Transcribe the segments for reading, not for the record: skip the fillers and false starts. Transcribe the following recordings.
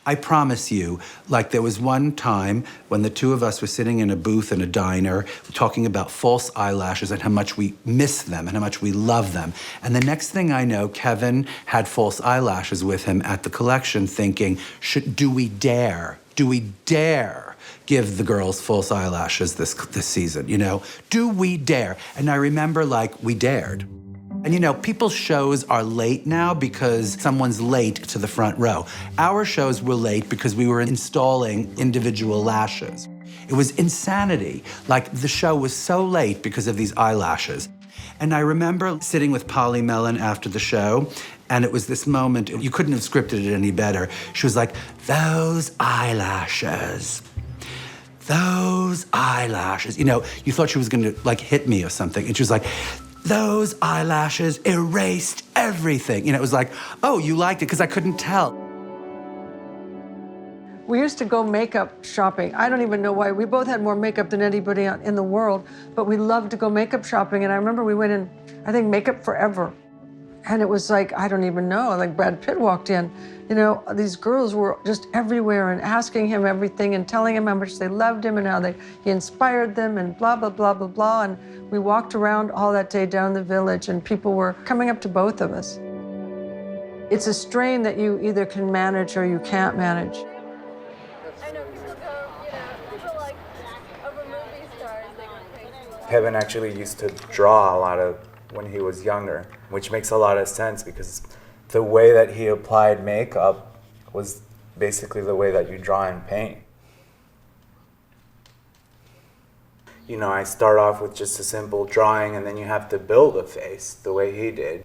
I promise you, like there was one time when the two of us were sitting in a booth in a diner talking about false eyelashes and how much we miss them and how much we love them. And the next thing I know, Kevin had false eyelashes with him at the collection thinking, do we dare give the girls false eyelashes this season, you know? Do we dare? And I remember like, we dared. And you know, people's shows are late now because someone's late to the front row. Our shows were late because we were installing individual lashes. It was insanity. Like, the show was so late because of these eyelashes. And I remember sitting with Polly Mellon after the show, and it was this moment, you couldn't have scripted it any better. She was like, those eyelashes. Those eyelashes. You know, you thought she was gonna like hit me or something. And she was like, those eyelashes erased everything. You know, it was like, oh, you liked it, because I couldn't tell. We used to go makeup shopping. I don't even know why. We both had more makeup than anybody in the world, but we loved to go makeup shopping. And I remember we went in, I think, Makeup Forever. And it was like, I don't even know, like Brad Pitt walked in. You know, these girls were just everywhere and asking him everything and telling him how much they loved him and how he inspired them and blah, blah, blah, blah, blah. And we walked around all that day down the Village and people were coming up to both of us. It's a strain that you either can manage or you can't manage. I know people go, people like over movie stars, they go crazy. Kevin actually used to draw a lot of when he was younger, which makes a lot of sense because the way that he applied makeup was basically the way that you draw and paint. You know, I start off with just a simple drawing and then you have to build a face the way he did.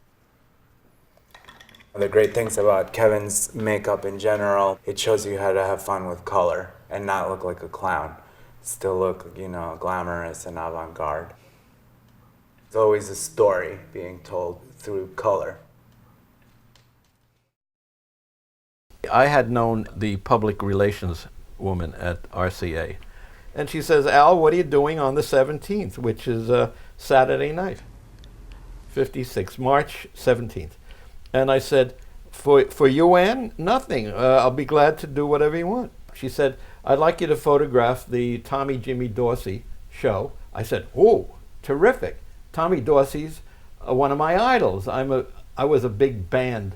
The great things about Kevin's makeup in general, it shows you how to have fun with color and not look like a clown. Still look, you know, glamorous and avant-garde. There's always a story being told through color. I had known the public relations woman at RCA, and she says, Al, what are you doing on the 17th, which is Saturday night, 56, March 17th. And I said, for you, Ann, nothing. I'll be glad to do whatever you want. She said, I'd like you to photograph the Tommy Jimmy Dorsey show. I said, oh, terrific. Tommy Dorsey's one of my idols. I was a big band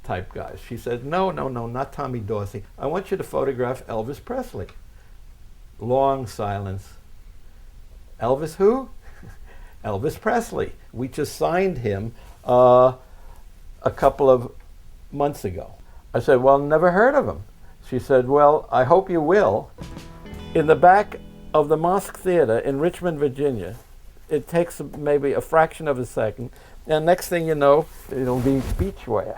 type guy. She said, no, not Tommy Dorsey. I want you to photograph Elvis Presley. Long silence. Elvis who? Elvis Presley. We just signed him a couple of months ago. I said, well, never heard of him. She said, well, I hope you will. In the back of the Mosque Theater in Richmond, Virginia, it takes maybe a fraction of a second, and next thing you know, it'll be beachwear.